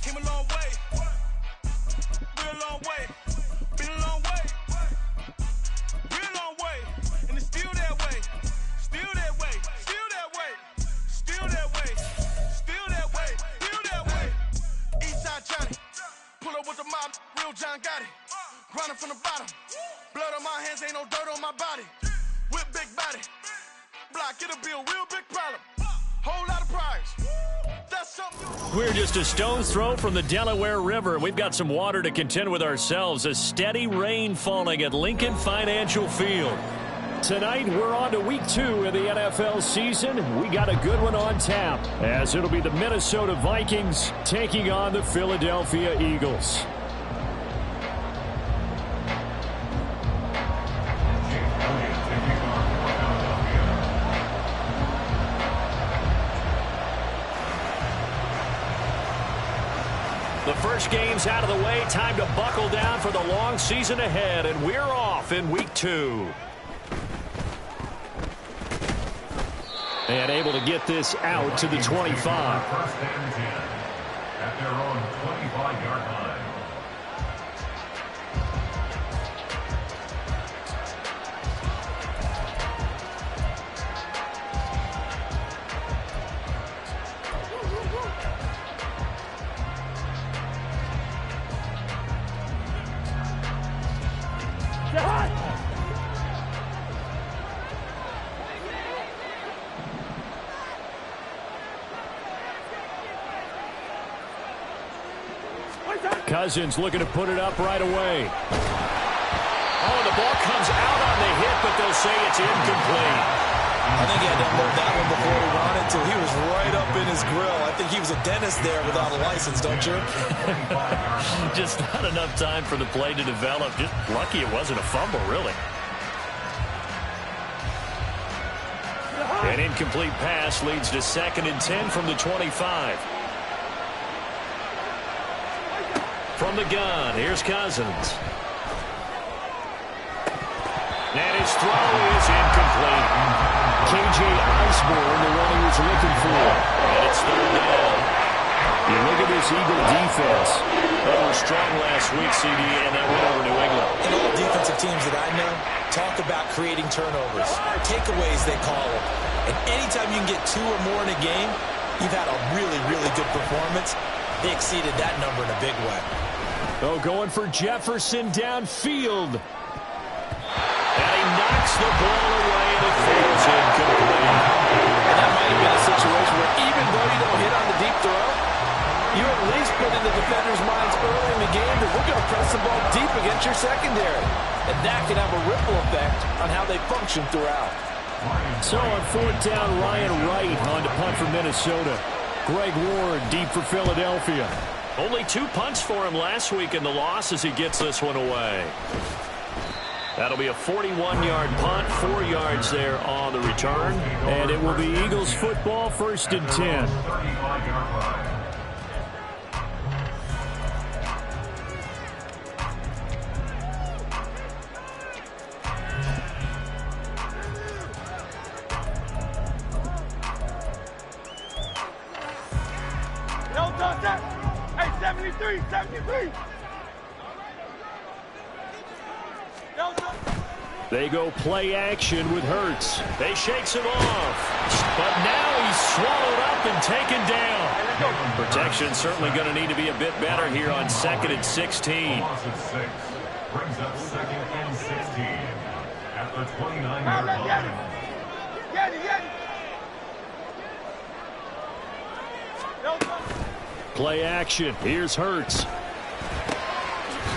Came a long way. Real long way. Been a long way. Real long way. And it's still that way. Still that way. Still that way. Still that way. Still that way. Still that way. Eastside Johnny. Pull up with the mob. Real John got it. Grinding from the bottom. Blood on my hands. Ain't no dirt on my body. Whip big body. Block. Get a bill. Real big problem. Whole lot of prize. That's something. We're just a stone's throw from the Delaware River. We've got some water to contend with ourselves. A steady rain falling at Lincoln Financial Field. Tonight, we're on to week 2 of the NFL season. We got a good one on tap, as it'll be the Minnesota Vikings taking on the Philadelphia Eagles. The first game's out of the way. Time to buckle down for the long season ahead, and we're off in week 2. And able to get this out to the 25. First and 10 at their own 25-yard line. Cousins looking to put it up right away. Oh, the ball comes out on the hit, but they'll say it's incomplete. I think he had to unload that one before he wanted to. He was right up in his grill. I think he was a dentist there without a license, don't you? Just not enough time for the play to develop. Just lucky it wasn't a fumble, really. An incomplete pass leads to 2nd and 10 from the 25. From the gun, here's Cousins. And his throw is incomplete. K.J. Osborne, the one he was looking for. And it's 3rd down. You look at this Eagle defense. They were strong last week, CD, and that went over New England. And all defensive teams that I know talk about creating turnovers. Takeaways, they call them. And anytime you can get 2 or more in a game, you've had a really, really good performance. They exceeded that number in a big way. Oh, going for Jefferson downfield. And he knocks the ball away, and it falls incomplete. And that might have been a situation where even though you don't hit on the deep throw, you at least put in the defenders' minds early in the game that we're going to press the ball deep against your secondary. And that can have a ripple effect on how they function throughout. So on 4th down, Ryan Wright on to punt for Minnesota. Greg Ward deep for Philadelphia. Only 2 punts for him last week in the loss as he gets this one away. That'll be a 41-yard punt, 4 yards there on the return. And it will be Eagles football, 1st and 10. Hey, 73, 73. They go play action with Hurts. They shakes him off. But now he's swallowed up and taken down. Protection certainly going to need to be a bit better here on 2nd and 16. Brings up 2nd and 16 at the 29-yard line. Play action. Here's Hurts.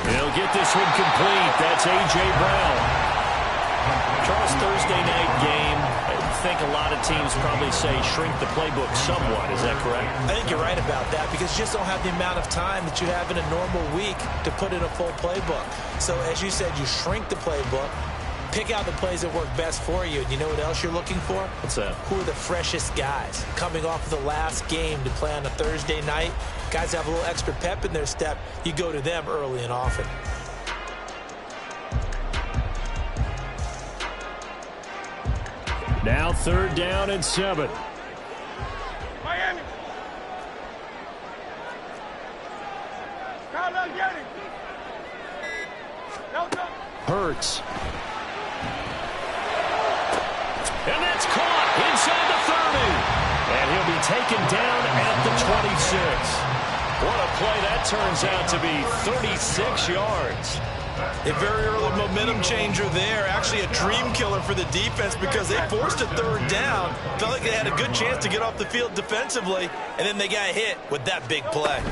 He'll get this one complete. That's A.J. Brown. Charles, Thursday night game. I think a lot of teams probably say shrink the playbook somewhat. Is that correct? I think you're right about that because you just don't have the amount of time that you have in a normal week to put in a full playbook. So as you said, you shrink the playbook, pick out the plays that work best for you. And you know what else you're looking for? What's that? Who are the freshest guys coming off of the last game to play on a Thursday night? Guys have a little extra pep in their step. You go to them early and often. Now 3rd down and 7. Miami. Hurts. And that's caught inside the 30. And he'll be taken down at the 26. What a play that turns out to be, 36 yards. A very early momentum changer there. Actually a dream killer for the defense because they forced a third down. Felt like they had a good chance to get off the field defensively, and then they got hit with that big play.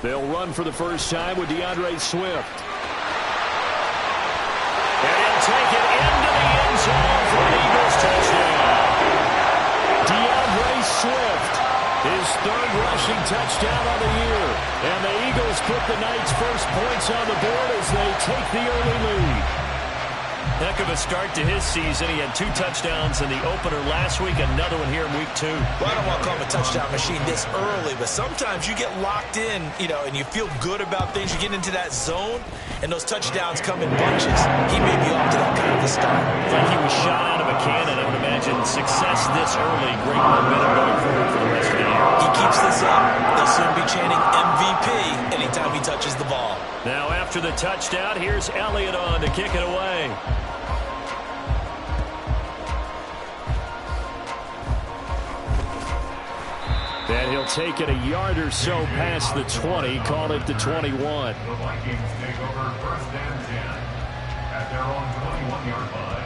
They'll run for the first time with DeAndre Swift. And he'll take it into the end zone for an Eagles touchdown. DeAndre Swift, his third rushing touchdown of the year. And the Eagles put the Knights' first points on the board as they take the early lead. Heck of a start to his season. He had 2 touchdowns in the opener last week, another one here in week 2. Well, I don't want to call him a touchdown machine this early, but sometimes you get locked in, and you feel good about things. You get into that zone, and those touchdowns come in bunches. He may be off to that kind of a start. Like he was shot out of a cannon. I would imagine success this early, great momentum going forward for the rest of the year. He keeps this up, they'll soon be chanting MVP anytime he touches the ball. Now after the touchdown, here's Elliott on to kick it away. And he'll take it a yard or so past the 20, call it the 21. The Vikings take over 1st and 10 at their own 21-yard line.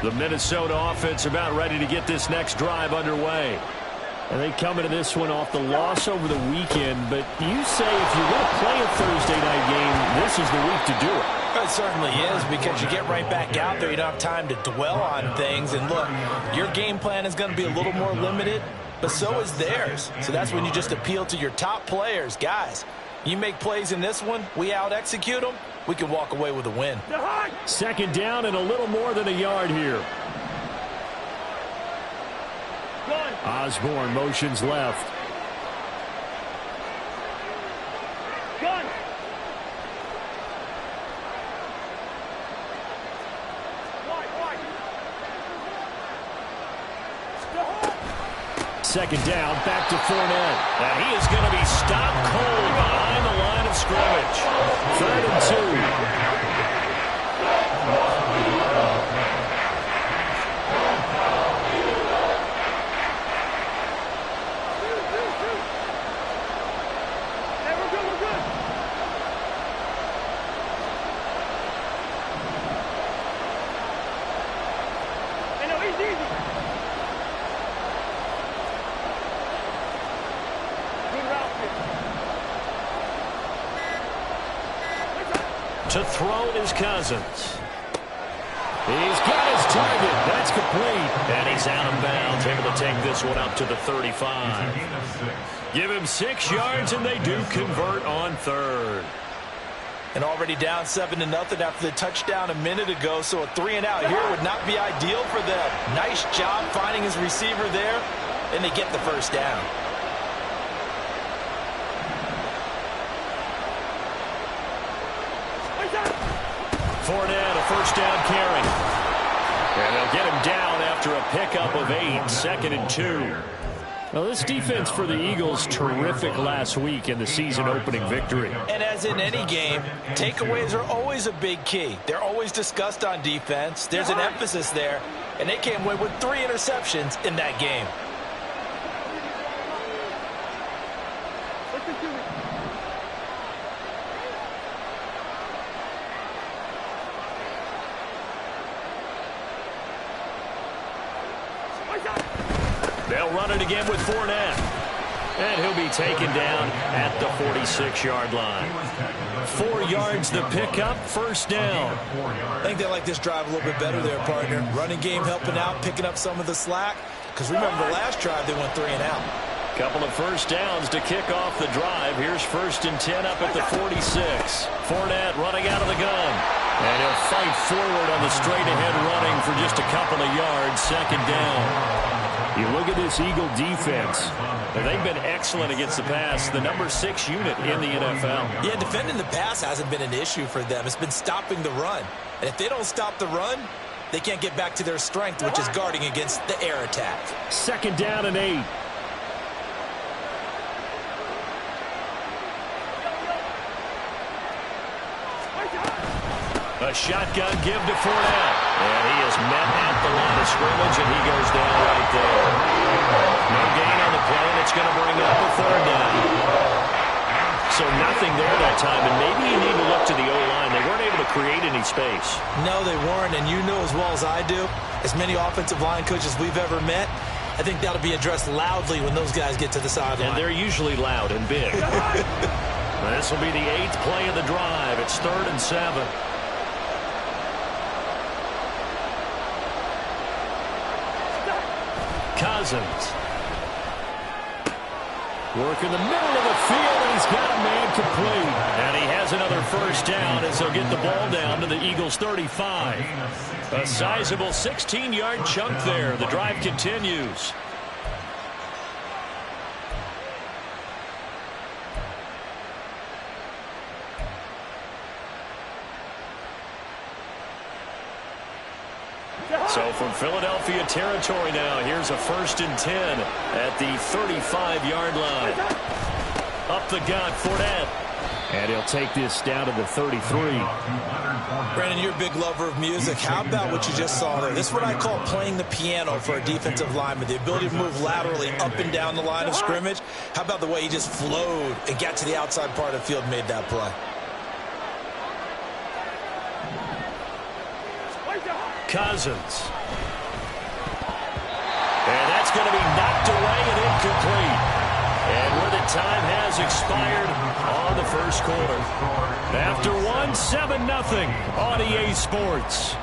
The Minnesota offense about ready to get this next drive underway. And they come into this one off the loss over the weekend. But you say if you're going to play a Thursday night game, this is the week to do it. It certainly is, because you get right back out there. You don't have time to dwell on things. And look, your game plan is going to be a little more limited, but so is theirs. So that's when you just appeal to your top players. Guys, you make plays in this one, we out-execute them, we can walk away with a win. Second down and a little more than a yard here. Osborne motions left. Second down, back to Fournette. And he is going to be stopped cold behind the line of scrimmage. 3rd and 2. To throw is Cousins. He's got his target. That's complete. And he's out of bounds, able to take this one up to the 35. Give him 6 yards, and they do convert on 3rd. And already down 7-0 after the touchdown a minute ago, so a 3-and-out here would not be ideal for them. Nice job finding his receiver there, and they get the first down. Fournette, a first down carry. And they'll get him down after a pickup of 8, 2nd and 2. Well, this defense for the Eagles, terrific last week in the season-opening victory. And as in any game, takeaways are always a big key. They're always discussed on defense. There's an emphasis there, and they came away with 3 interceptions in that game. They'll run it again with Fournette. And he'll be taken down at the 46-yard line. 4 yards the pickup, first down. I think they like this drive a little bit better there, partner. Running game helping out, picking up some of the slack. Because remember, the last drive they went 3-and-out. Couple of first downs to kick off the drive. Here's 1st and 10 up at the 46. Fournette running out of the gun. And he'll fight forward on the straight-ahead running for just a couple of yards. 2nd down. You look at this Eagle defense. They've been excellent against the pass. The number 6 unit in the NFL. Yeah, defending the pass hasn't been an issue for them. It's been stopping the run. And if they don't stop the run, they can't get back to their strength, which is guarding against the air attack. 2nd down and 8. A shotgun give to Fournette. And he is met at the line of scrimmage, and he goes down right there. No gain on the play, and it's going to bring up a 3rd down. So nothing there that time, and maybe you need to look to the O-line. They weren't able to create any space. No, they weren't, and you know as well as I do, as many offensive line coaches we've ever met, I think that'll be addressed loudly when those guys get to the sideline. And they're usually loud and big. This will be the 8th play of the drive. It's 3rd and 7. Cousins. Work in the middle of the field, and he's got a man complete. And he has another 1st down as they'll get the ball down to the Eagles' 35. A sizable 16-yard chunk there. The drive continues. So from Philadelphia territory now, here's a 1st and 10 at the 35-yard line. Up the gut, Fournette. And he'll take this down to the 33. Brandon, you're a big lover of music. How about what you just saw there? This is what I call playing the piano for a defensive lineman. The ability to move laterally up and down the line of scrimmage. How about the way he just flowed and got to the outside part of the field and made that play? Cousins. And that's going to be knocked away and incomplete. And where the time has expired on the 1st quarter. After 7-0 on EA Sports.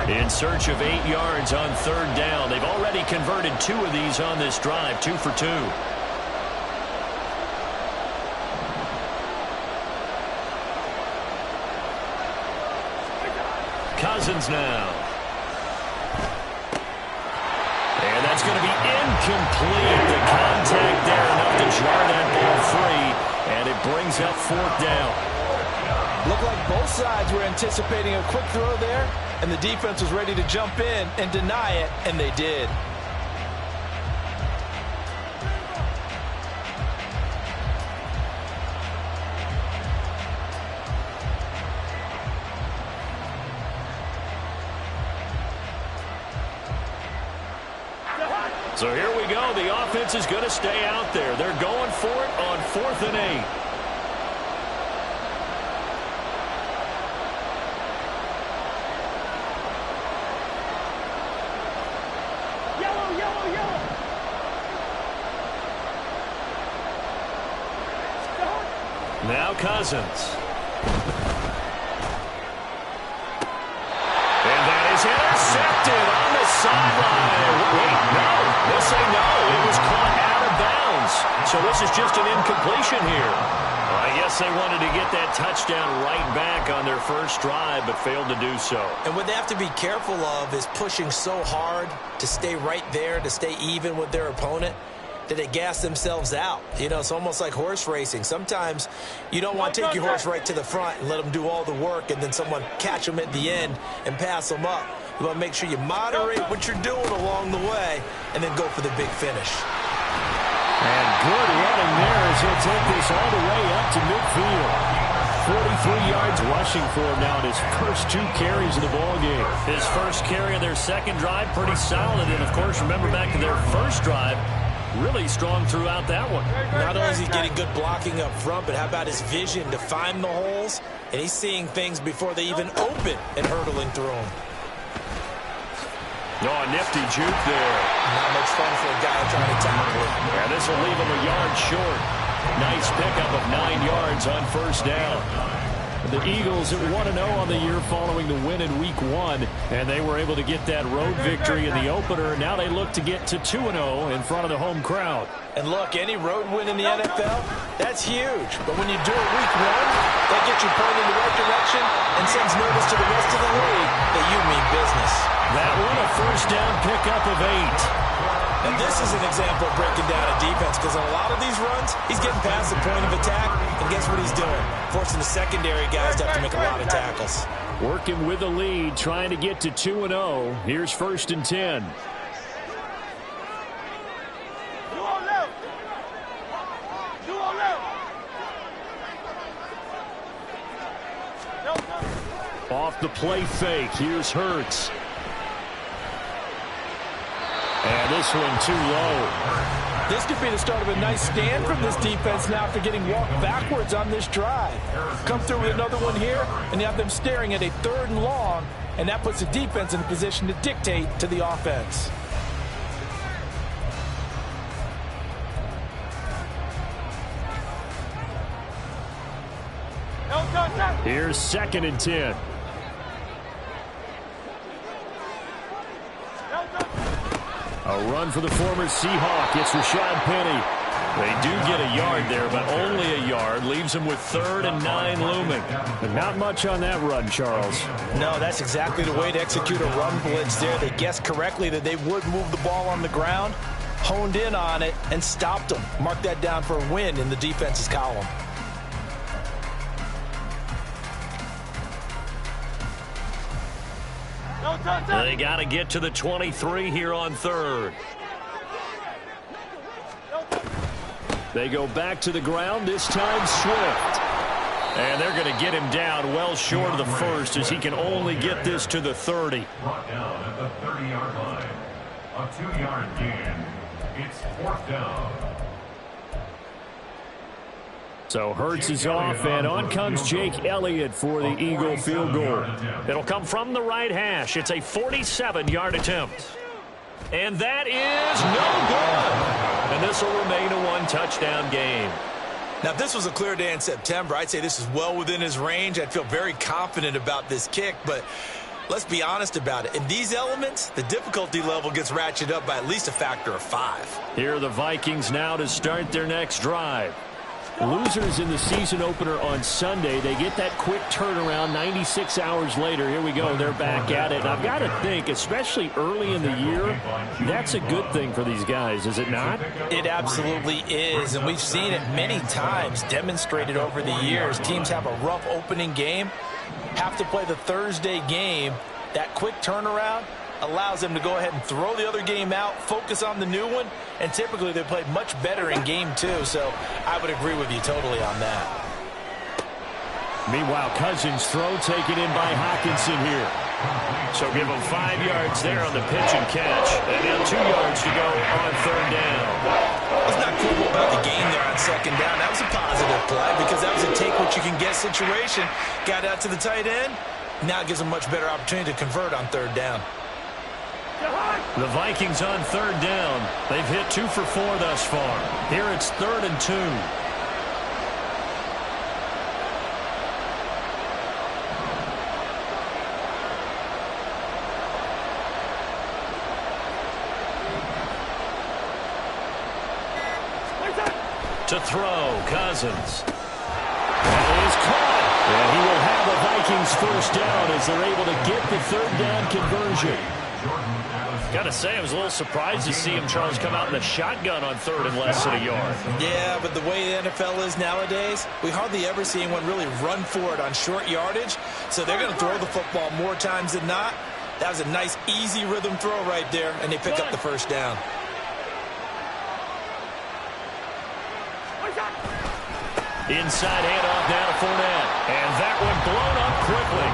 In search of 8 yards on 3rd down. They've already converted 2 of these on this drive, 2 for 2. Cousins now. And that's going to be incomplete. The contact there enough to jar that ball free, and it brings up 4th down. Looked like both sides were anticipating a quick throw there, and the defense was ready to jump in and deny it, and they did. So here we go. The offense is going to stay out there. They're going for it on 4th and 8. Now Cousins. And that is intercepted on the sideline. Wait, no. They'll say no. It was caught out of bounds. So this is just an incompletion here. I guess they wanted to get that touchdown right back on their 1st drive, but failed to do so. And what they have to be careful of is pushing so hard to stay right there, to stay even with their opponent, that they gas themselves out. You know, it's almost like horse racing. Sometimes you don't want to take your horse right to the front and let them do all the work and then someone catch them at the end and pass them up. You want to make sure you moderate what you're doing along the way and then go for the big finish. And good running there as he'll take this all the way up to midfield. 43 yards rushing for him now in his first 2 carries of the ballgame. His first carry of their 2nd drive, pretty solid. And, of course, remember back to their 1st drive, really strong throughout that one. Not only is he getting good blocking up front, but how about his vision to find the holes? And he's seeing things before they even open and hurdling through them. Oh, a nifty juke there. Not much fun for a guy trying to tackle it. And this will leave him a yard short. Nice pickup of 9 yards on 1st down. The Eagles at 1-0 on the year following the win in Week 1, and they were able to get that road victory in the opener. Now they look to get to 2-0 in front of the home crowd. And look, any road win in the NFL, that's huge. But when you do it Week 1, that gets you pointed in the right direction and sends notice to the rest of the league that you mean business. That one a 1st touchdown pickup of 8. And this is an example of breaking down a defense, because on a lot of these runs, he's getting past the point of attack, and guess what he's doing? Forcing the secondary guys to have to make a lot of tackles. Working with the lead, trying to get to 2-0. Here's 1st and 10. Off the play fake, here's Hurts. And this one too low. This could be the start of a nice stand from this defense now after getting walked backwards on this drive. Come through with another one here, and you have them staring at a 3rd and long, and that puts the defense in a position to dictate to the offense. Here's 2nd and 10. A run for the former Seahawk. It's Rashad Penny. They do get a yard there, but only a yard. Leaves them with 3rd and 9 looming. And not much on that run, Charles. No, that's exactly the way to execute a run blitz there. They guessed correctly that they would move the ball on the ground, honed in on it, and stopped them. Mark that down for a win in the defense's column. They got to get to the 23 here on 3rd. They go back to the ground, this time Swift. And they're going to get him down well short of the 1st, as he can only get this to the 30. Brought down at the 30-yard line. A 2-yard gain. It's 4th down. So Hurts is off, and on comes Jake Elliott for the Eagle field goal. It'll come from the right hash. It's a 47-yard attempt. And that is no good. And this will remain a 1-touchdown game. Now, if this was a clear day in September, I'd say this is well within his range. I'd feel very confident about this kick, but let's be honest about it. In these elements, the difficulty level gets ratcheted up by at least a factor of 5. Here are the Vikings now to start their next drive. Losers in the season opener on Sunday. They get that quick turnaround 96 hours later. Here we go. They're back at it. And I've got to think, especially early in the year, that's a good thing for these guys, is it not? It absolutely is, and we've seen it many times demonstrated over the years. Teams have a rough opening game, have to play the Thursday game. That quick turnaround allows them to go ahead and throw the other game out, focus on the new one, and typically they play much better in game 2, so I would agree with you totally on that. Meanwhile, Cousins' throw taken in by Hawkinson here. So give him 5 yards there on the pitch and catch, and now 2 yards to go on 3rd down. It's not cool about the game there on 2nd down. That was a positive play because that was a take-what-you-can-get situation. Got out to the tight end. Now it gives them a much better opportunity to convert on 3rd down. The Vikings on 3rd down. They've hit 2 for 4 thus far. Here it's 3rd and 2. To throw, Cousins. That is caught. And he will have the Vikings 1st down as they're able to get the 3rd down conversion. Got to say, I was a little surprised to see him, Charles, come out in the shotgun on 3rd and less than a yard. Yeah, but the way the NFL is nowadays, we hardly ever see anyone really run for it on short yardage. So they're going to throw the football more times than not. That was a nice, easy rhythm throw right there, and they pick up the 1st down. Inside handoff now to Fournette. And that one blown up quickly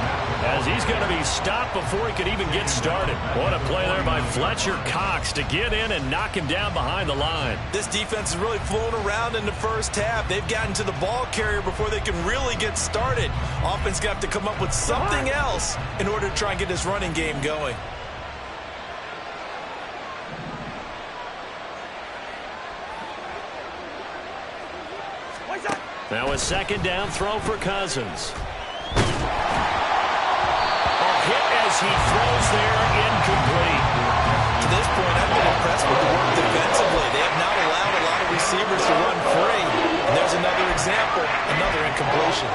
as he's going to be stopped before he could even get started. What a play there by Fletcher Cox to get in and knock him down behind the line. This defense has really flown around in the first half. They've gotten to the ball carrier before they can really get started. Offense got to come up with something else in order to try and get this running game going. Now a 2nd down throw for Cousins. A hit as he throws there, incomplete. To this point, I've been impressed with the work defensively. They have not allowed a lot of receivers to run free. And there's another example, another incompletion.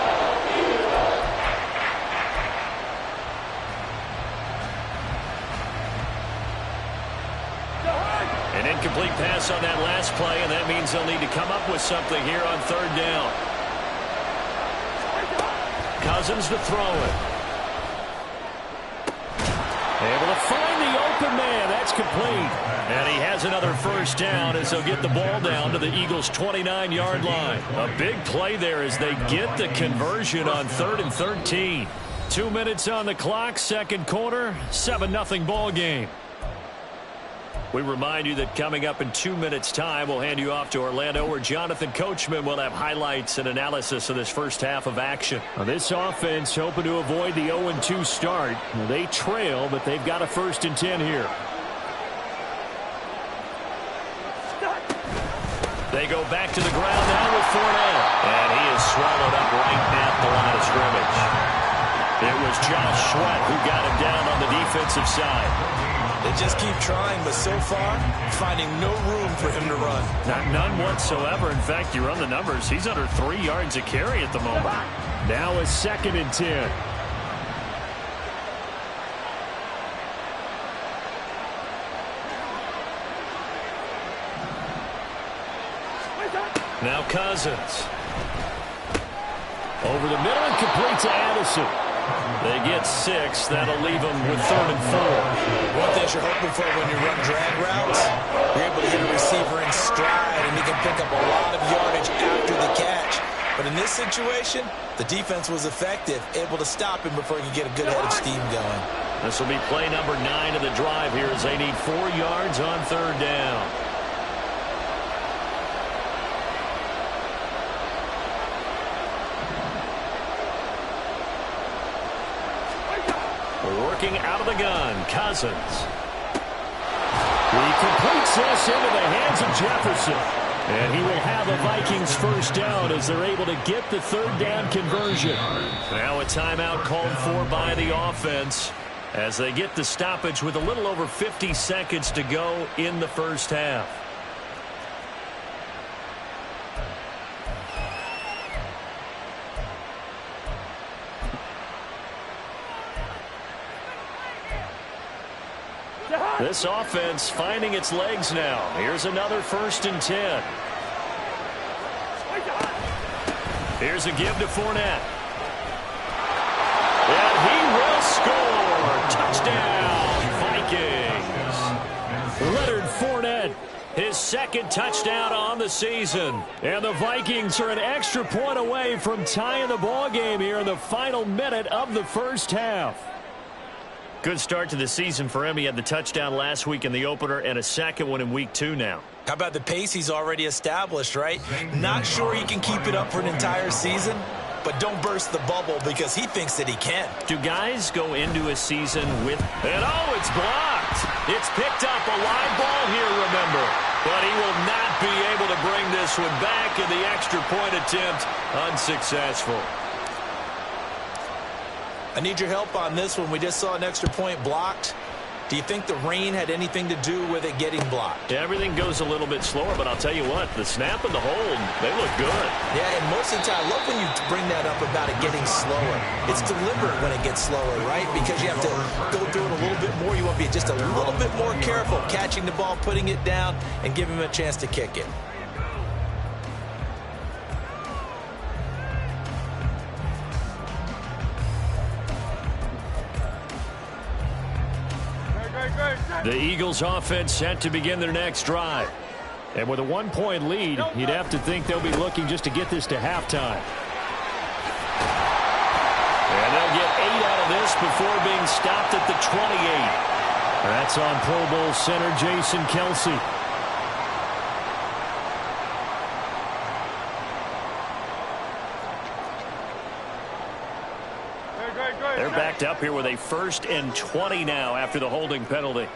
An incomplete pass on that last play, and that means they'll need to come up with something here on third down. Cousins to throw it. Able to find the open man. That's complete. And he has another first down as they'll get the ball down to the Eagles' 29-yard line. A big play there as they get the conversion on 3rd and 13. 2 minutes on the clock, second quarter, 7-0 ball game. We remind you that coming up in 2 minutes' time, we'll hand you off to Orlando, where Jonathan Coachman will have highlights and analysis of this first half of action. Now, this offense hoping to avoid the 0-2 start. They trail, but they've got a 1st and 10 here. They go back to the ground now with Fournette. And he is swallowed up right at the line of scrimmage. It was Josh Sweat who got him down on the defensive side. They just keep trying, but so far, finding no room for him to run. None whatsoever. In fact, you run the numbers, he's under 3 yards a carry at the moment. Now a 2nd and 10. Now Cousins. Over the middle and complete to Addison. They get 6. That'll leave them with 3rd and 4. One thing you're hoping for when you run drag routes, you're able to hit a receiver in stride, and he can pick up a lot of yardage after the catch. But in this situation, the defense was effective, able to stop him before he could get a good head of steam going. This will be play number 9 of the drive here as they need 4 yards on 3rd down. Working out of the gun, Cousins. He completes this into the hands of Jefferson. And he will have a Vikings first down as they're able to get the 3rd down conversion. Now a timeout called for by the offense as they get the stoppage with a little over 50 seconds to go in the first half. This offense finding its legs now. Here's another 1st and 10. Here's a give to Fournette. And he will score. Touchdown, Vikings. Leonard Fournette, his 2nd touchdown on the season. And the Vikings are an extra point away from tying the ball game here in the final minute of the first half. Good start to the season for him. He had the touchdown last week in the opener and a 2nd one in week 2 now. How about the pace he's already established, right? Not sure he can keep it up for an entire season, but don't burst the bubble because he thinks that he can. Do guys go into a season with... And oh, it's blocked. It's picked up, a live ball here, remember. But he will not be able to bring this one back, and the extra point attempt unsuccessful. I need your help on this one. We just saw an extra point blocked. Do you think the rain had anything to do with it getting blocked? Everything goes a little bit slower, but I'll tell you what, the snap and the hold, they look good. Yeah, and most of the time, I love when you bring that up about it getting slower. It's deliberate when it gets slower, right? Because you have to go through it a little bit more. You want to be just a little bit more careful catching the ball, putting it down, and giving him a chance to kick it. The Eagles offense set to begin their next drive. And with a 1-point lead, you'd have to think they'll be looking just to get this to halftime. And they'll get 8 out of this before being stopped at the 28. That's on Pro Bowl center Jason Kelsey. They're backed up here with a 1st and 20 now after the holding penalty.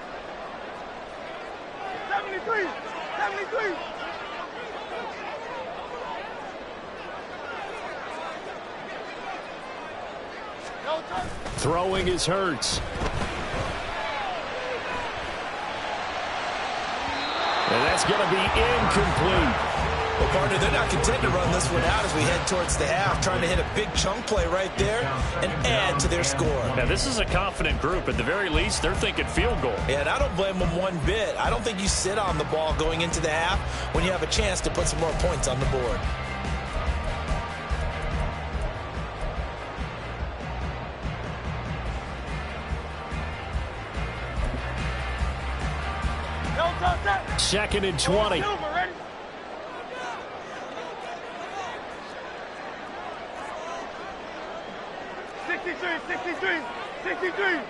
73. Throwing is Hurts. And that's going to be incomplete. Well, partner, they're not content to run this one out as we head towards the half, trying to hit a big chunk play right there and add to their score. Now, this is a confident group. At the very least, they're thinking field goal. Yeah, and I don't blame them one bit. I don't think you sit on the ball going into the half when you have a chance to put some more points on the board. Second and 20. 63.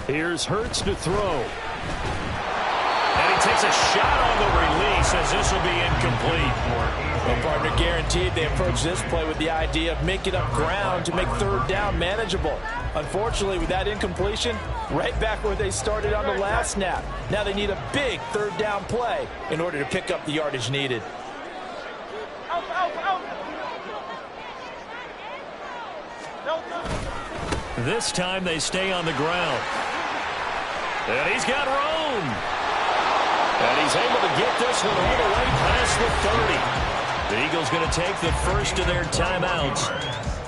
Here's Hurts to throw. And he takes a shot on the release as this will be incomplete. Well, partner, guaranteed they approach this play with the idea of making up ground to make third down manageable. Unfortunately, with that incompletion, right back where they started on the last snap. Now they need a big third down play in order to pick up the yardage needed. This time they stay on the ground. And he's got room. And he's able to get this one all the way past the 30. The Eagles going to take the first of their timeouts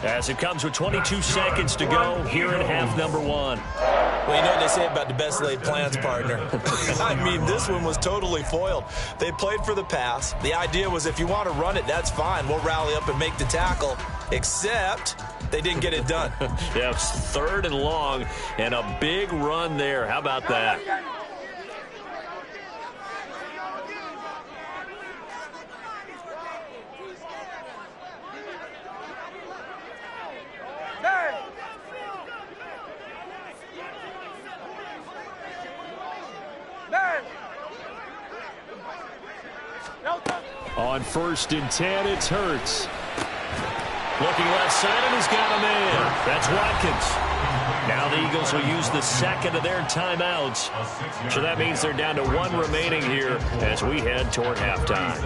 as it comes with 22 seconds to go here in half number 1. Well, you know what they say about the best laid plans, partner. I mean, this one was totally foiled. They played for the pass. The idea was if you want to run it, that's fine. We'll rally up and make the tackle. Except they didn't get it done. Yeah, third and long and a big run there. How about that? On 1st and 10, it's Hurts. Looking left side, and he's got a man. That's Watkins. Now the Eagles will use the second of their timeouts. So that means they're down to 1 remaining here as we head toward halftime.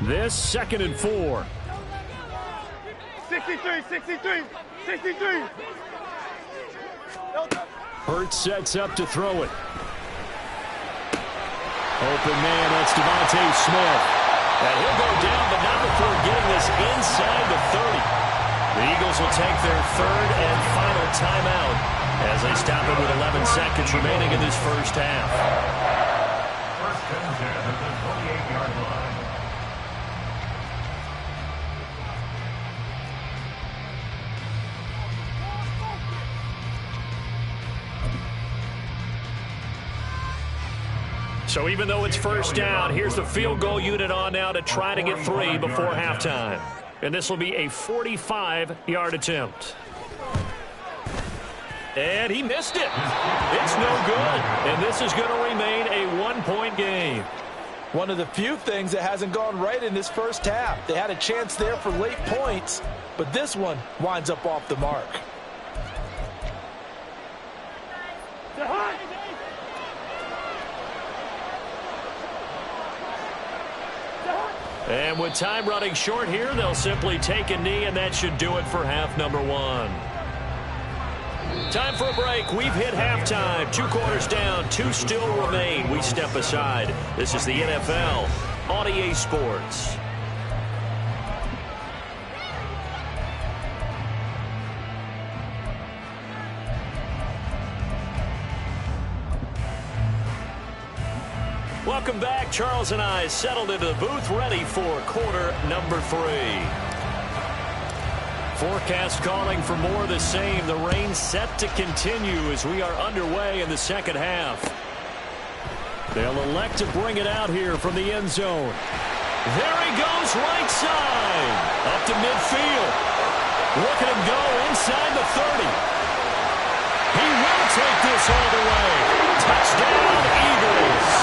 This 2nd and 4. 63. Hurts sets up to throw it. Open man, that's Devontae Smith. And he'll go down, but not before getting this inside the 30. The Eagles will take their third and final timeout as they stop it with 11 seconds remaining in this first half. First and 10 at the 28-yard line. So even though it's first down, here's the field goal unit on now to try to get 3 before halftime. And this will be a 45-yard attempt. And he missed it. It's no good. And this is going to remain a 1-point game. One of the few things that hasn't gone right in this first half. They had a chance there for late points, but this one winds up off the mark. And with time running short here, they'll simply take a knee, and that should do it for half number 1. Time for a break. We've hit halftime. 2 quarters down, 2 still remain. We step aside. This is the NFL on EA Sports. Welcome back. Charles and I settled into the booth, ready for quarter number 3. Forecast calling for more of the same. The rain set to continue as we are underway in the second half. They'll elect to bring it out here from the end zone. There he goes, right side. Up to midfield. Look at him go inside the 30. He will take this all the way. Touchdown, Eagles.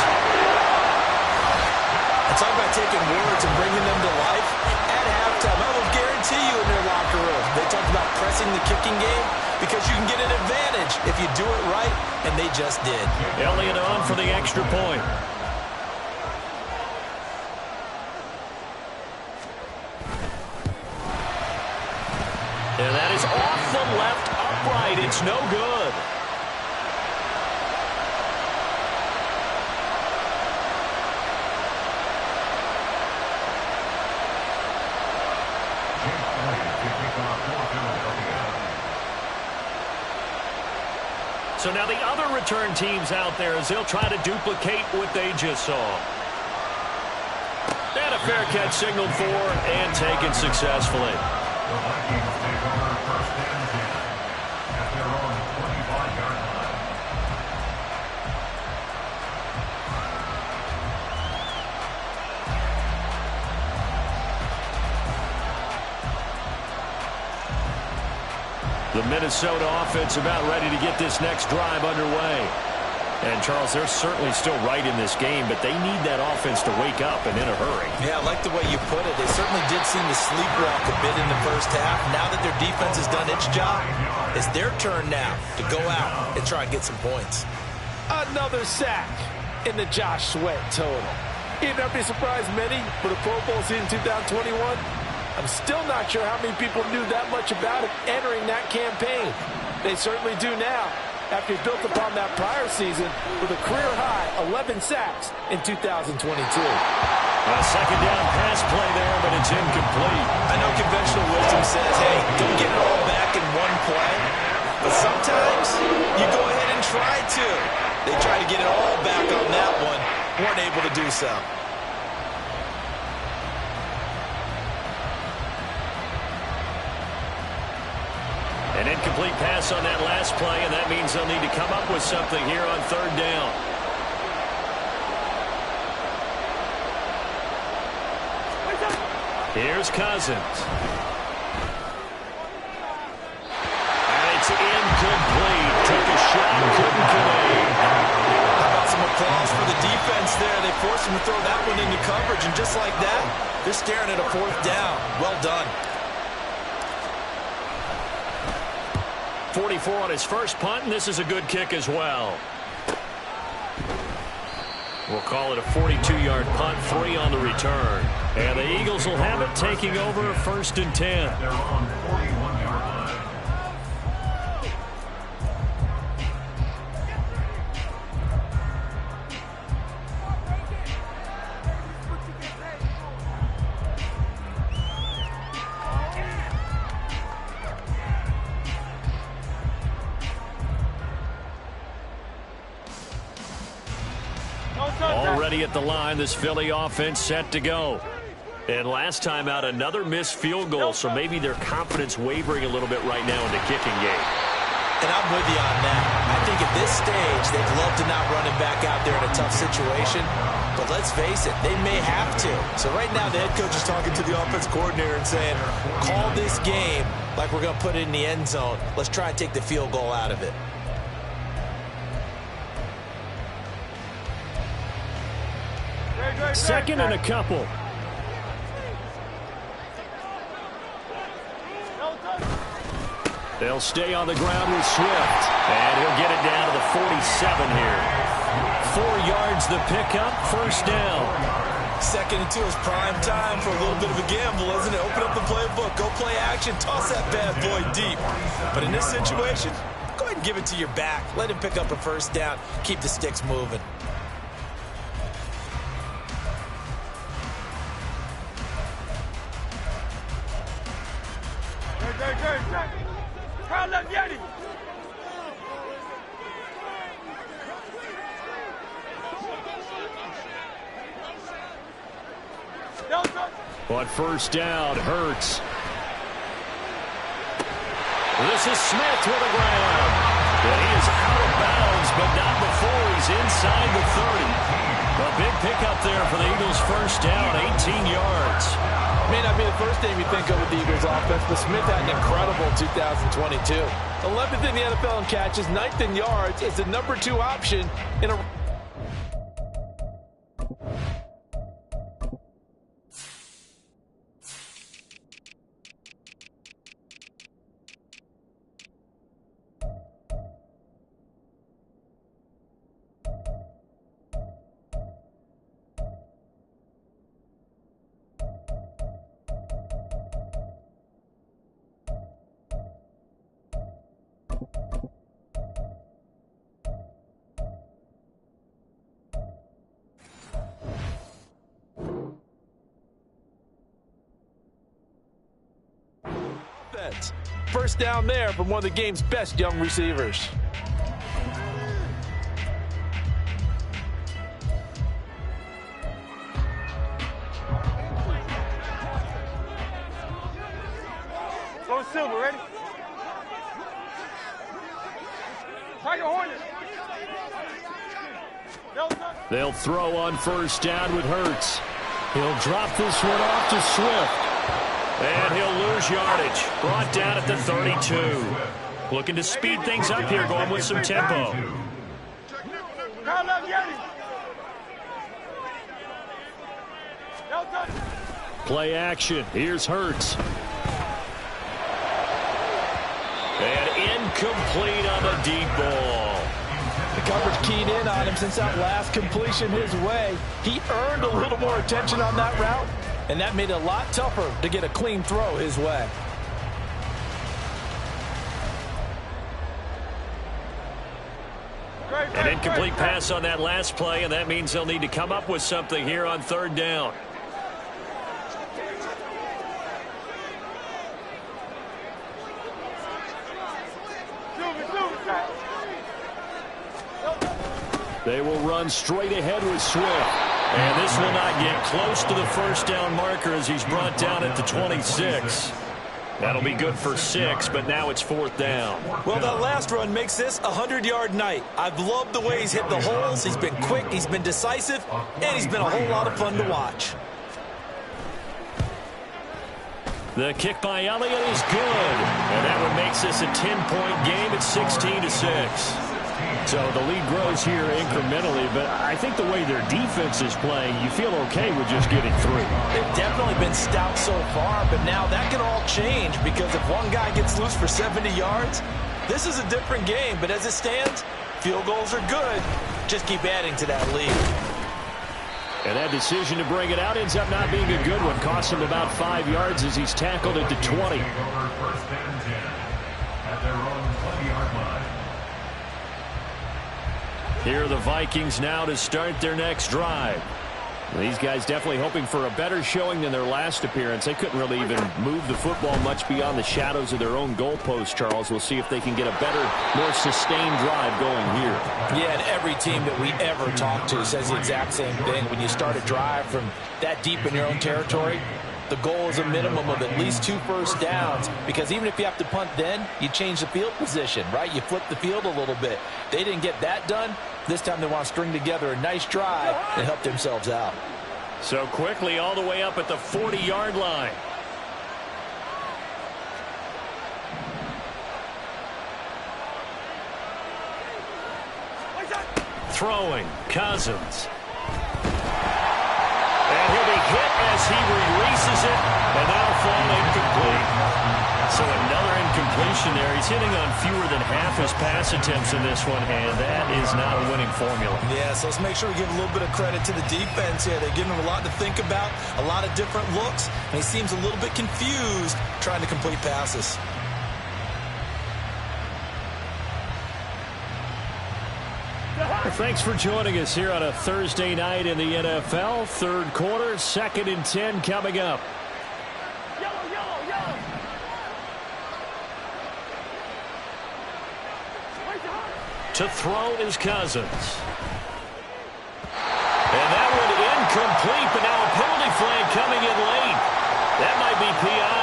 Talk about taking words and bringing them to life. At halftime, I will guarantee forcing the kicking game because you can get an advantage if you do it right, and they just did. Elliott on for the extra point. And that is off the left upright. It's no good. So now the other return teams out there as they'll try to duplicate what they just saw. And a fair catch signaled for and taken successfully. The Vikings take over first and 10 at their own 25-yard line. The Minnesota offense about ready to get this next drive underway. And, Charles, they're certainly still right in this game, but they need that offense to wake up and in a hurry. Yeah, I like the way you put it. They certainly did seem to sleepwalk a bit in the first half. Now that their defense has done its job, it's their turn now to go out and try and get some points. Another sack in the Josh Sweat total. You'd not be surprised many for the Pro Bowl season 2021. I'm still not sure how many people knew that much about it entering that campaign. They certainly do now, after he built upon that prior season with a career-high 11 sacks in 2022. A second down pass play there, but it's incomplete. I know conventional wisdom says, hey, don't get it all back in one play. But sometimes you go ahead and try to. They try to get it all back on that one. Weren't able to do so. An incomplete pass on that last play, and that means they'll need to come up with something here on third down. Here's Cousins. And it's incomplete. Took a shot, couldn't connect. How about some applause for the defense there? They forced him to throw that one into coverage, and just like that, they're staring at a fourth down. Well done. 44 on his first punt, and this is a good kick as well. We'll call it a 42-yard punt, 3 on the return. And the Eagles will have it, taking over first and 10. They're on 41-yard line. Already at the line, this Philly offense set to go. And last time out, another missed field goal, so maybe their confidence wavering a little bit right now in the kicking game. And I'm with you on that. I think at this stage, they'd love to not run him back out there in a tough situation. But let's face it, they may have to. So right now, the head coach is talking to the offense coordinator and saying, call this game like we're going to put it in the end zone. Let's try and take the field goal out of it. Second and a couple. They'll stay on the ground with Swift. And he'll get it down to the 47 here. 4 yards the pickup, first down. Second and 2 is prime time for a little bit of a gamble, isn't it? Open up the playbook, go play action, toss that bad boy deep. But in this situation, go ahead and give it to your back. Let him pick up a first down. Keep the sticks moving. But first down hurts. This is Smith with a grab. And he is out of bounds, but not before he's inside the 30. A big pickup there for the Eagles' first down, 18 yards. May not be the first name you think of with the Eagles offense, but Smith had an incredible 2022. 11th in the NFL in catches, 9th in yards. It's the number 2 option in a... defense. First down there from one of the game's best young receivers. Go Silver, ready? Tiger Hornet. They'll throw on first down with Hurts. He'll drop this one off to Swift. And he'll lose yardage. Brought down at the 32. Looking to speed things up here, going with some tempo. Play action. Here's Hurts. And incomplete on the deep ball. The coverage keyed in on him since that last completion his way. He earned a little more attention on that route, and that made it a lot tougher to get a clean throw his way. An incomplete pass on that last play, and that means they'll need to come up with something here on third down. They will run straight ahead with Swift. And this will not get close to the first down marker as he's brought down at the 26. That'll be good for 6, but now it's fourth down. Well, that last run makes this a 100-yard night. I've loved the way he's hit the holes. He's been quick, he's been decisive, and he's been a whole lot of fun to watch. The kick by Elliott is good. And that one makes this a 10-point game at 16-6. So the lead grows here incrementally, but I think the way their defense is playing, you feel okay with just getting through. They've definitely been stout so far, but now that can all change because if one guy gets loose for 70 yards, this is a different game. But as it stands, field goals are good. Just keep adding to that lead. And that decision to bring it out ends up not being a good one. Costs him about 5 yards as he's tackled at the 20. First and 10 at their own 20-yard line. Here are the Vikings now to start their next drive. These guys definitely hoping for a better showing than their last appearance. They couldn't really even move the football much beyond the shadows of their own goalpost, Charles. We'll see if they can get a better, more sustained drive going here. Yeah, and every team that we ever talk to says the exact same thing. When you start a drive from that deep in your own territory, the goal is a minimum of at least 2 first downs, because even if you have to punt then, you change the field position, right? You flip the field a little bit. They didn't get that done. This time they want to string together a nice drive and help themselves out. So quickly all the way up at the 40-yard line. Throwing, Cousins. And he'll be hit as he releases it, and that'll fall incomplete. So another incompletion there. He's hitting on fewer than half his pass attempts in this one, and that is not a winning formula. Yeah, so let's make sure we give a little bit of credit to the defense here. They're giving him a lot to think about, a lot of different looks, and he seems a little bit confused trying to complete passes. Thanks for joining us here on a Thursday night in the NFL. Third quarter, 2nd and 10 coming up. To throw is Cousins. And that one incomplete, but now a penalty flag coming in late. That might be PI.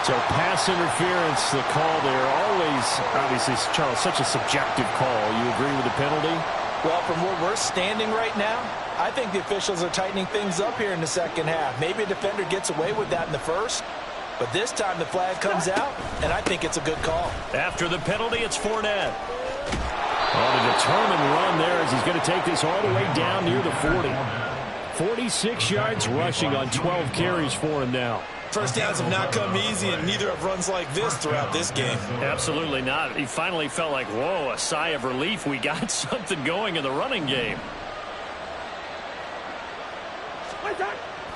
So pass interference, the call there. Always, obviously, Charles, such a subjective call. You agree with the penalty? Well, from where we're standing right now, I think the officials are tightening things up here in the second half. Maybe a defender gets away with that in the first, but this time the flag comes out, and I think it's a good call. After the penalty, it's Fournette. On a determined run there as he's going to take this all the way down near the 40. 46 yards rushing on 12 carries for him now. First downs have not come easy, and neither have runs like this throughout this game. Absolutely not. He finally felt like, whoa, a sigh of relief. We got something going in the running game.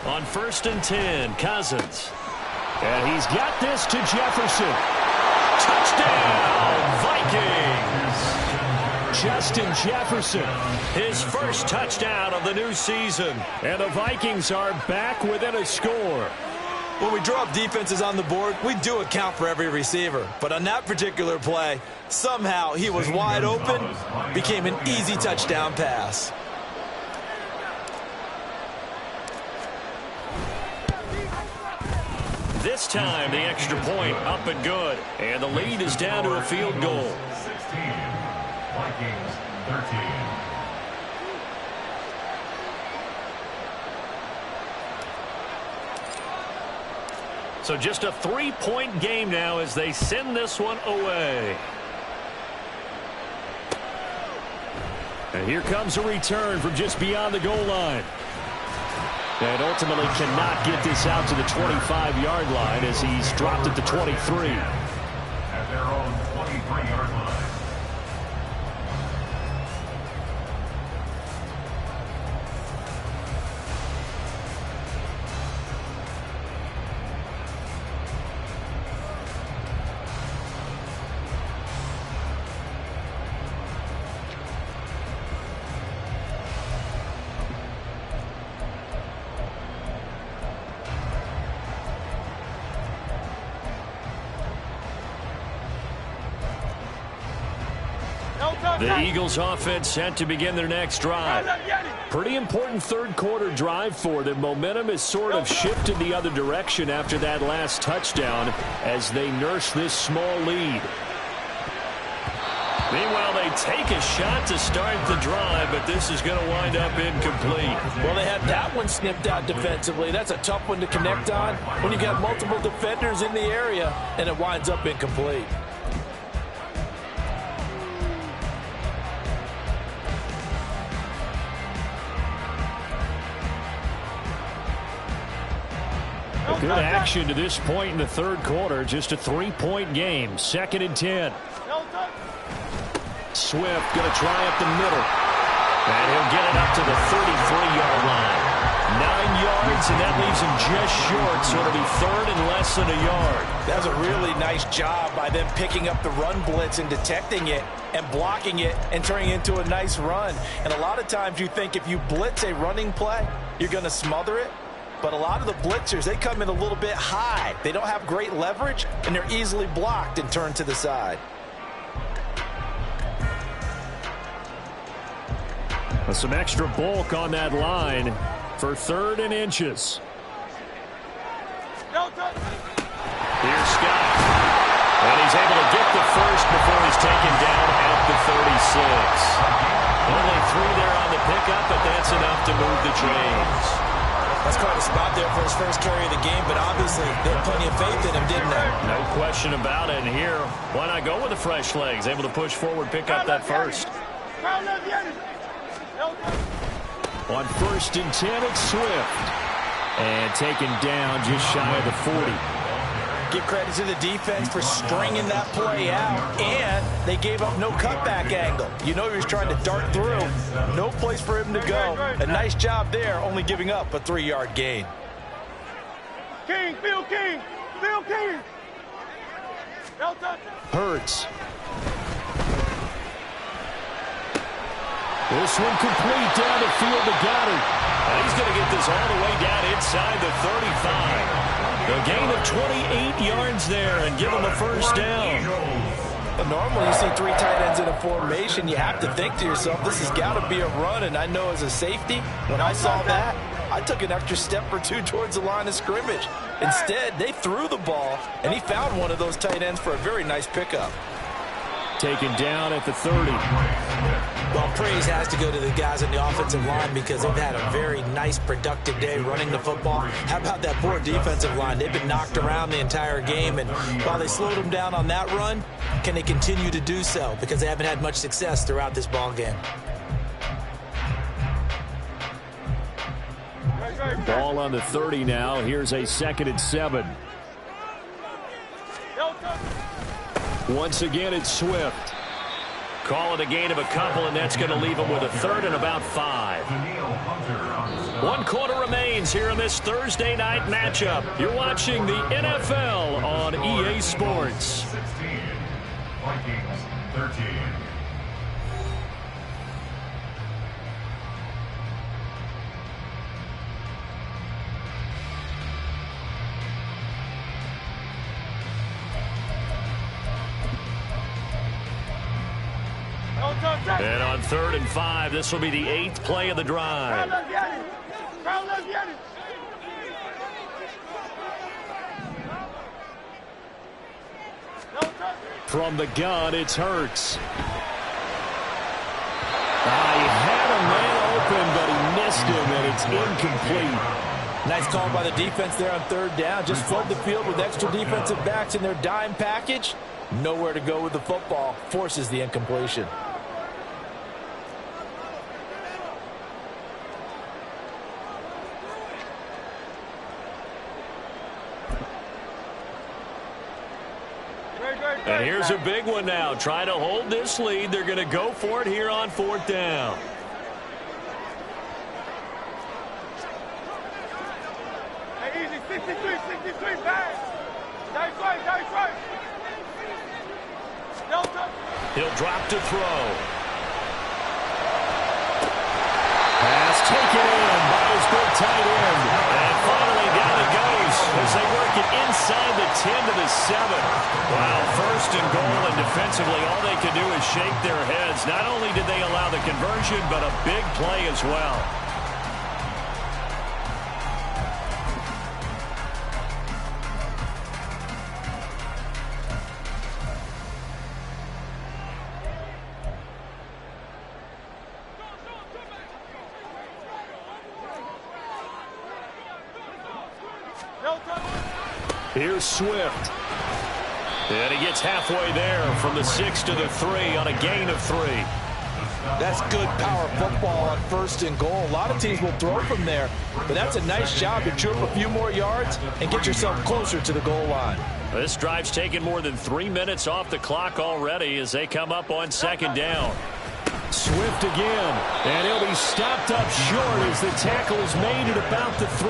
On 1st and 10, Cousins. And he's got this to Jefferson. Touchdown, Vikings. Justin Jefferson. His first touchdown of the new season. And the Vikings are back within a score. When we draw up defenses on the board, we do account for every receiver. But on that particular play, somehow he was wide open, became an easy touchdown pass. This time, the extra point up and good. And the lead is down to a field goal. 16, Vikings 13. So just a 3-point game now as they send this one away. And here comes a return from just beyond the goal line. And ultimately cannot get this out to the 25-yard line as he's dropped at the 23. At their own 23-yard line. The Eagles offense set to begin their next drive. Pretty important third quarter drive for them. Momentum has sort of shifted the other direction after that last touchdown as they nurse this small lead. Meanwhile, they take a shot to start the drive, but this is going to wind up incomplete. Well, they had that one snipped out defensively. That's a tough one to connect on when you got multiple defenders in the area, and it winds up incomplete. Good action to this point in the third quarter. Just a 3-point game. 2nd and 10. Swift going to try up the middle. And he'll get it up to the 33-yard line. 9 yards, and that leaves him just short. So it'll be 3rd and less than a yard. That was a really nice job by them picking up the run blitz and detecting it and blocking it and turning it into a nice run. And a lot of times you think if you blitz a running play, you're going to smother it. But a lot of the blitzers, they come in a little bit high. They don't have great leverage, and they're easily blocked and turned to the side. Some extra bulk on that line for 3rd and inches. Here's Scott. And he's able to get the first before he's taken down at the 36. Only 3 there on the pickup, but that's enough to move the chains. That's quite a spot there for his first carry of the game, but obviously they had plenty of faith in him, didn't they? No question about it. And here, why not go with the fresh legs? Able to push forward, pick up that first. On 1st and 10, it's Swift. And taken down just shy of the 40. Give credit to the defense for stringing that play out, and they gave up no cutback angle. You know he was trying to dart through. No place for him to go. A nice job there, only giving up a 3-yard gain. King, Phil King, Phil King. Hurts. This one complete down the field to Goddard. And he's going to get this all the way down inside the 35. A gain of 28 yards there and give him a first down. Normally you see 3 tight ends in a formation, you have to think to yourself, this has got to be a run. And I know as a safety, when I saw that, I took an extra step or 2 towards the line of scrimmage. Instead, they threw the ball, and he found one of those tight ends for a very nice pickup. Taken down at the 30. Well, praise has to go to the guys in the offensive line because they've had a very nice, productive day running the football. How about that poor defensive line? They've been knocked around the entire game, and while they slowed them down on that run, can they continue to do so? Because they haven't had much success throughout this ball game. Ball on the 30 now. Here's a 2nd and 7. Once again, it's Swift. Call it a gain of a couple, and that's going to leave him with a 3rd and about 5. 1 quarter remains here in this Thursday night matchup. You're watching the NFL on EA Sports. 16, Vikings 13. And on 3rd and 5, this will be the 8th play of the drive. From the gun, it's Hurts. He had a man open, but he missed him, and it's incomplete. Nice call by the defense there on 3rd down. Just flood the field with extra defensive backs in their dime package. Nowhere to go with the football. Forces the incompletion. And here's a big one now. Try to hold this lead. They're going to go for it here on 4th down. Hey, easy, 63, back. Nice right. He'll drop to throw. Pass taken in by his big tight end. And finally down it goes as they work it inside the 10 to the 7. Wow, 1st and goal, and defensively all they could do is shake their heads. Not only did they allow the conversion, but a big play as well. Here's Swift. And he gets halfway there from the 6 to the 3 on a gain of 3. That's good power football on 1st and goal. A lot of teams will throw from there, but that's a nice job to chew up a few more yards and get yourself closer to the goal line. This drive's taken more than 3 minutes off the clock already as they come up on 2nd down. Swift again, and he'll be stopped up short as the tackle is made at about the 3.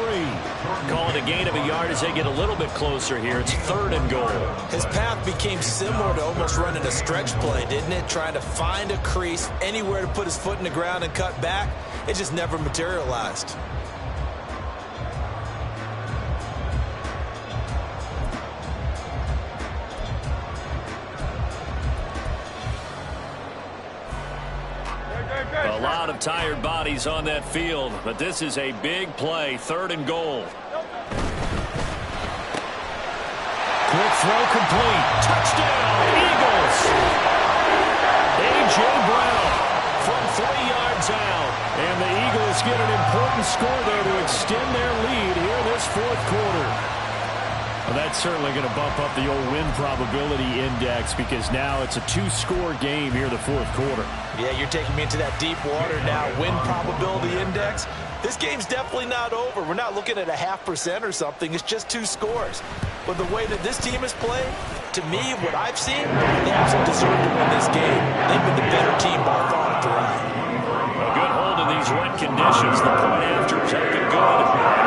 Call it a gain of a yard as they get a little bit closer here. It's 3rd and goal. His path became similar to almost running a stretch play, didn't it? Trying to find a crease, anywhere to put his foot in the ground and cut back. It just never materialized. A lot of tired bodies on that field, but this is a big play. 3rd and goal. Quick throw complete. Touchdown, Eagles. A.J. Brown from 3 yards out. And the Eagles get an important score there to extend their lead here in this 4th quarter. Well, that's certainly going to bump up the old win probability index because now it's a 2-score game here in the 4th quarter. Yeah, you're taking me into that deep water now. Win probability index. This game's definitely not over. We're not looking at a 0.5% or something. It's just 2 scores. But the way that this team has played, to me, what I've seen, they absolutely deserve to win this game. They've been the better team by far throughout. A good hold in these wet conditions. The point after is looking good.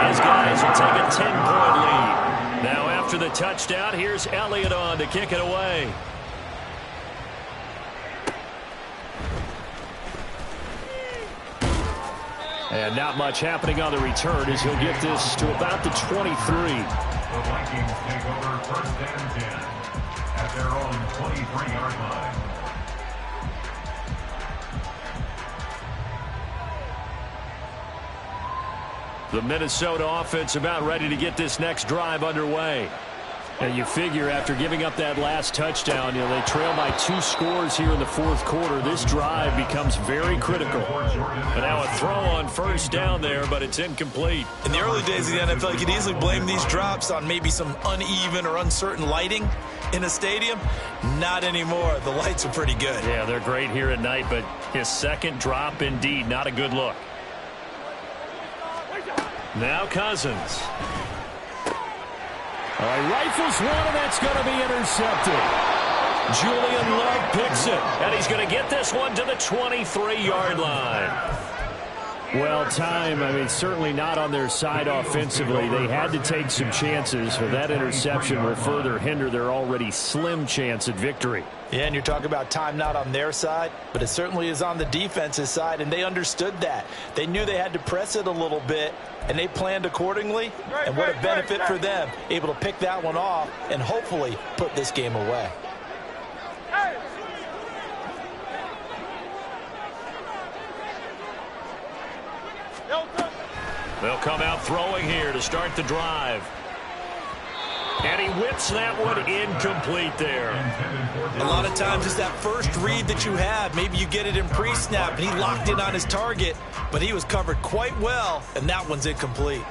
His guys will take a 10-point lead. Now after the touchdown, here's Elliott on to kick it away. And not much happening on the return as he'll get this to about the 23. The Vikings take over 1st and 10 at their own 23-yard line. The Minnesota offense about ready to get this next drive underway. And you figure after giving up that last touchdown, they trail by 2 scores here in the 4th quarter. This drive becomes very critical. And now a throw on 1st down there, but it's incomplete. In the early days of the NFL, you could easily blame these drops on maybe some uneven or uncertain lighting in a stadium. Not anymore. The lights are pretty good. Yeah, they're great here at night, but his 2nd drop, indeed, not a good look. Now Cousins. All right, rifles one, and that's going to be intercepted. Julian Love picks it, and he's going to get this one to the 23-yard line. Well, time, certainly not on their side offensively. They had to take some chances, but that interception will further hinder their already slim chance at victory. Yeah, and you're talking about time not on their side, but it certainly is on the defense's side, and they understood that. They knew they had to press it a little bit, and they planned accordingly, and what a benefit for them, able to pick that one off and hopefully put this game away. They'll come out throwing here to start the drive. And he whips that one incomplete there. A lot of times it's that first read that you have. Maybe you get it in pre-snap, and he locked in on his target, but he was covered quite well, and that one's incomplete.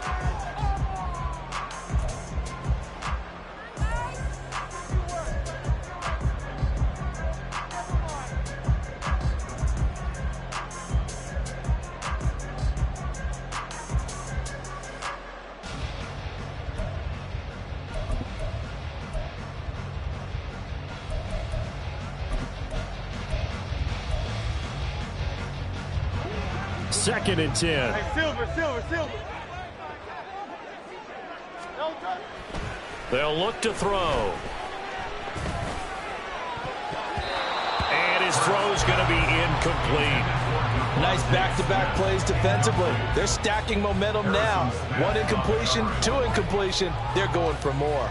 Second and 10. Hey, Silver. They'll look to throw. And his throw's going to be incomplete. Nice back-to-back plays defensively. They're stacking momentum now. 1 incompletion, 2 incompletion. They're going for more.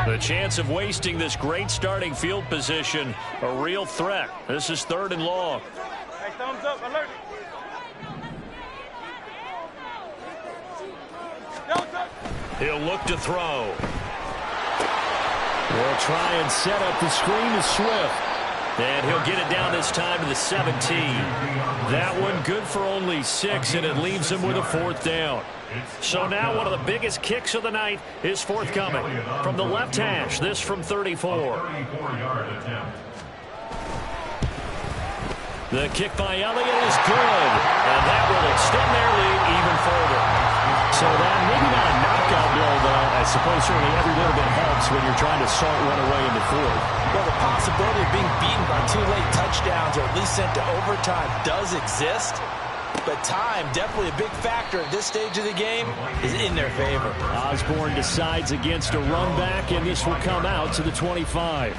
The chance of wasting this great starting field position, a real threat. This is 3rd and long. Hey, thumbs up, alert. He'll look to throw. They'll try and set up the screen to Swift. And he'll get it down this time to the 17. That one good for only 6, and it leaves him with a 4th down. So now one of the biggest kicks of the night is forthcoming. From the left hash, this from 34. The kick by Elliott is good. And that will extend their lead even further. So that maybe not a knockout blow, though. I suppose certainly every little bit helps when you're trying to salt one away in the 4th. Well, the possibility of being beaten by 2 late touchdowns or at least sent to overtime does exist. But time, definitely a big factor at this stage of the game, is in their favor. Osborne decides against a run back, and this will come out to the 25.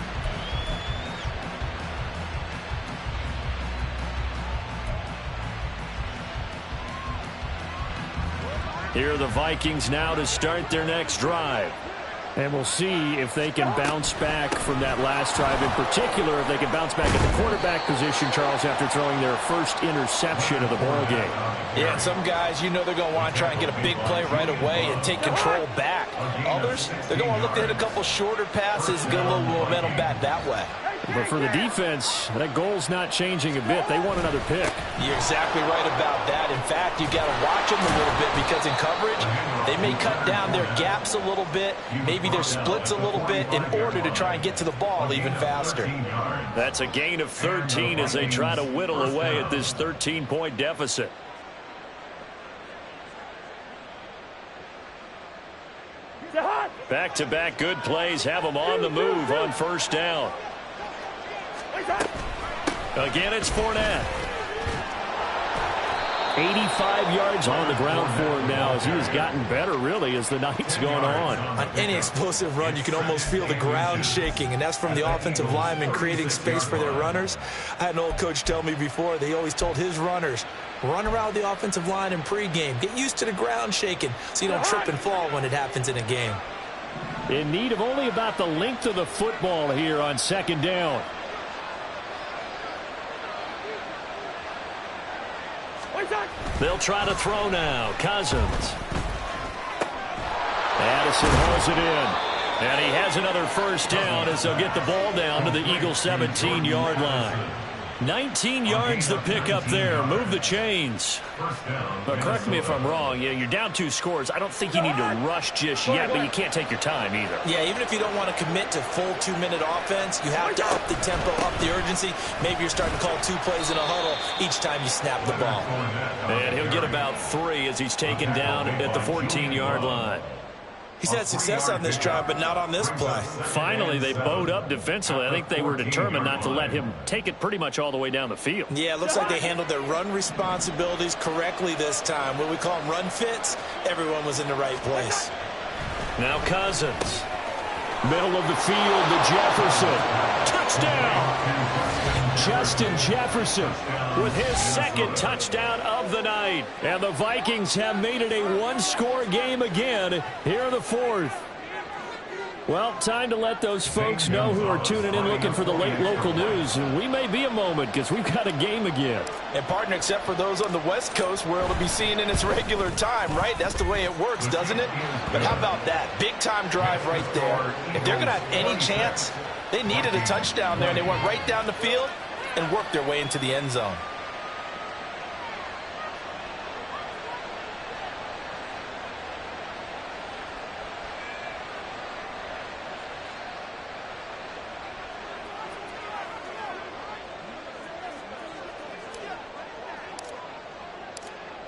Here are the Vikings now to start their next drive. And we'll see if they can bounce back from that last drive. In particular, if they can bounce back at the quarterback position, Charles, after throwing their first interception of the ball game. Yeah, and some guys, you know they're going to want to try and get a big play right away and take control back. Others, they're going to look to hit a couple shorter passes, get a little momentum back that way. But for the defense, that goal's not changing a bit. They want another pick. You're exactly right about that. In fact, you've got to watch them a little bit because in coverage, they may cut down their gaps a little bit, maybe their splits a little bit in order to try and get to the ball even faster. That's a gain of 13 as they try to whittle away at this 13-point deficit. Back-to-back good plays have them on the move on 1st down. Again, it's Fournette. 85 yards on the ground for him now as he has gotten better, really, as the night's gone on. On any explosive run, you can almost feel the ground shaking, and that's from the offensive linemen creating space for their runners. I had an old coach tell me before, they always told his runners, run around the offensive line in pregame. Get used to the ground shaking so you don't trip and fall when it happens in a game. In need of only about the length of the football here on 2nd down. They'll try to throw now. Cousins. Addison hauls it in. And he has another 1st down as they'll get the ball down to the Eagles' 17-yard line. 19 yards the pick up there. Move the chains. But correct me if I'm wrong. Yeah, you're down 2 scores. I don't think you need to rush just yet, but you can't take your time either. Yeah, even if you don't want to commit to full 2-minute offense, you have to up the tempo, up the urgency. Maybe you're starting to call 2 plays in a huddle each time you snap the ball. And he'll get about 3 as he's taken down at the 14-yard line. He's had success on this drive, but not on this play. Finally, they bowed up defensively. I think they were determined not to let him take it pretty much all the way down the field. Yeah, it looks like they handled their run responsibilities correctly this time. What we call them run fits, everyone was in the right place. Now Cousins. Middle of the field to Jefferson. Touchdown! Justin Jefferson with his 2nd touchdown of the night. And the Vikings have made it a 1-score game again here in the 4th. Well, time to let those folks know who are tuning in looking for the late local news. And we may be a moment because we've got a game again. And, partner, except for those on the West Coast, where it'll be seen in its regular time, right? That's the way it works, doesn't it? But how about that? Big-time drive right there. If they're going to have any chance, they needed a touchdown there, and they went right down the field and worked their way into the end zone.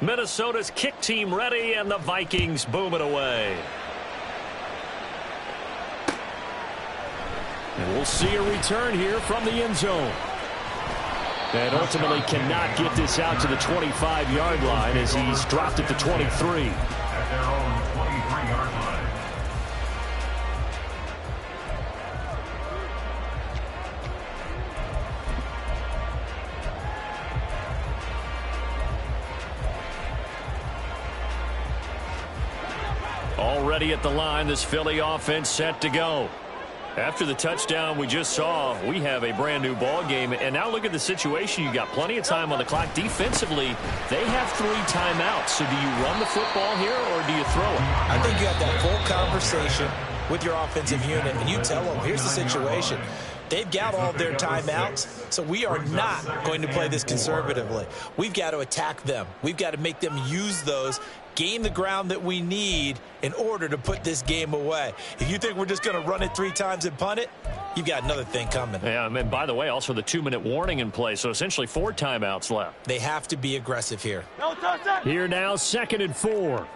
Minnesota's kick team ready, and the Vikings boom it away. And we'll see a return here from the end zone. And ultimately cannot get this out to the 25-yard line as he's dropped at the 23. At their own 23-yard line. Already at the line, this Philly offense set to go. After the touchdown we just saw, we have a brand new ball game. And now look at the situation. You got plenty of time on the clock. Defensively, they have 3 timeouts. So do you run the football here or do you throw it? I think you have that full conversation with your offensive unit, and you tell them, here's the situation. They've got all of their timeouts, so we are not going to play this conservatively. We've got to attack them. We've got to make them use those, gain the ground that we need in order to put this game away. If you think we're just going to run it 3 times and punt it, you've got another thing coming. Yeah, and by the way, also the 2-minute warning in play, so essentially 4 timeouts left. They have to be aggressive here. Here now, 2nd and 4.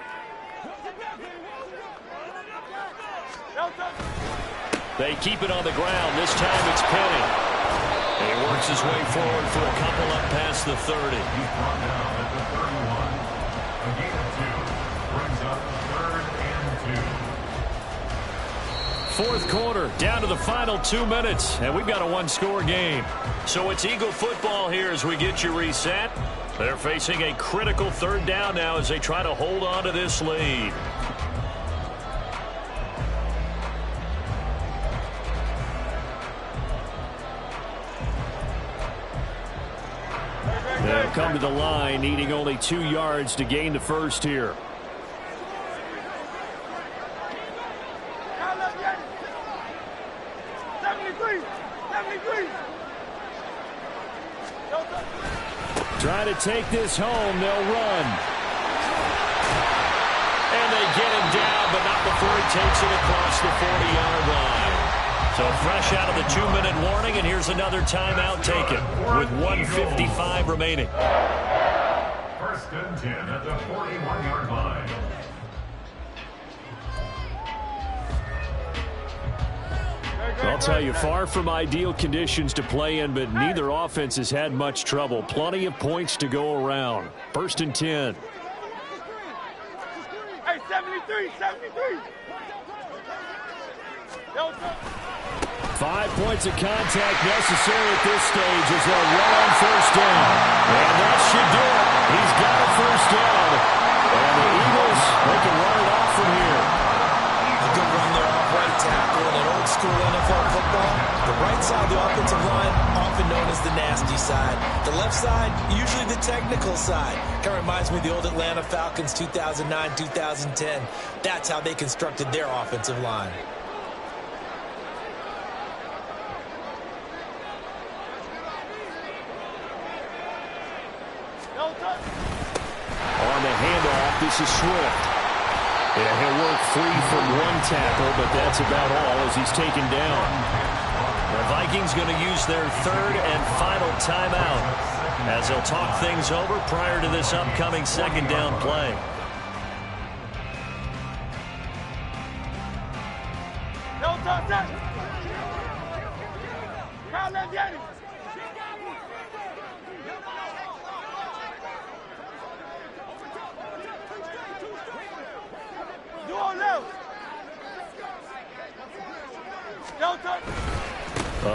They keep it on the ground. This time it's Penny. And he works his way forward for a couple up past the 30. He's brought down at the 31. A gain of 2 brings up 3rd and 2. 4th quarter, down to the final 2 minutes, and we've got a 1-score game. So it's Eagle football here as we get you reset. They're facing a critical 3rd down now as they try to hold on to this lead. They'll come to the line, needing only 2 yards to gain the first here. Trying to take this home, they'll run. And they get him down, but not before he takes it across the 40-yard line. So fresh out of the 2-minute warning, and here's another timeout taken with 1:55 remaining. 1st and 10 at the 41-yard line. I'll tell you, far from ideal conditions to play in, but neither offense has had much trouble. Plenty of points to go around. 1st and 10. Hey, 73. 5 points of contact necessary at this stage as they'll run on 1st down. And that should do it. He's got a 1st down. And the Eagles, they can run it off from here. A good run there off right tackle in an old school NFL football. The right side of the offensive line, often known as the nasty side. The left side, usually the technical side. Kind of reminds me of the old Atlanta Falcons 2009-2010. That's how they constructed their offensive line. On the handoff, this is Swift. Yeah, he'll work free from 1 tackle, but that's about all as he's taken down. The Vikings going to use their 3rd and final timeout as they'll talk things over prior to this upcoming 2nd down play.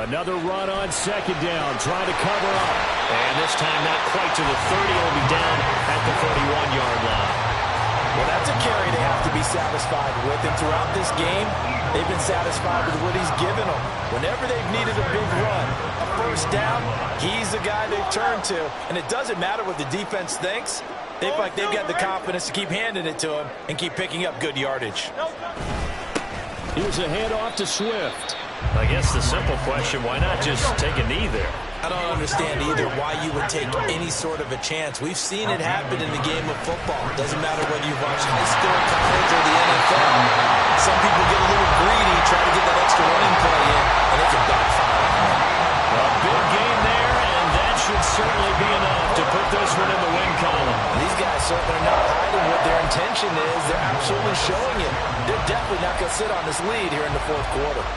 Another run on 2nd down, trying to cover up. And this time not quite to the 30, it'll be down at the 31-yard line. Well, that's a carry they have to be satisfied with. And throughout this game, they've been satisfied with what he's given them. Whenever they've needed a big run, a first down, he's the guy they've turned to. And it doesn't matter what the defense thinks. They feel like they've got the confidence to keep handing it to him and keep picking up good yardage. Here's a handoff to Swift. I guess the simple question, why not just take a knee there? I don't understand either why you would take any sort of a chance. We've seen it happen in the game of football. It doesn't matter whether you watch high school, college, or the NFL. Some people get a little greedy, try to get that extra running play in, and it can backfire. A big gain there, and that should certainly be enough to put this one in the win column. These guys certainly are not hiding what their intention is. They're absolutely showing it. They're definitely not going to sit on this lead here in the fourth quarter.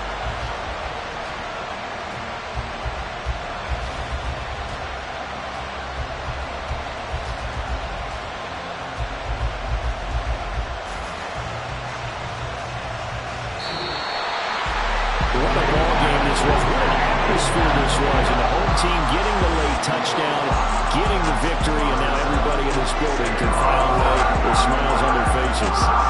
What a ball game this was. What an atmosphere this was. And the home team getting the late touchdown, getting the victory, and now everybody in this building can file away with smiles on their faces.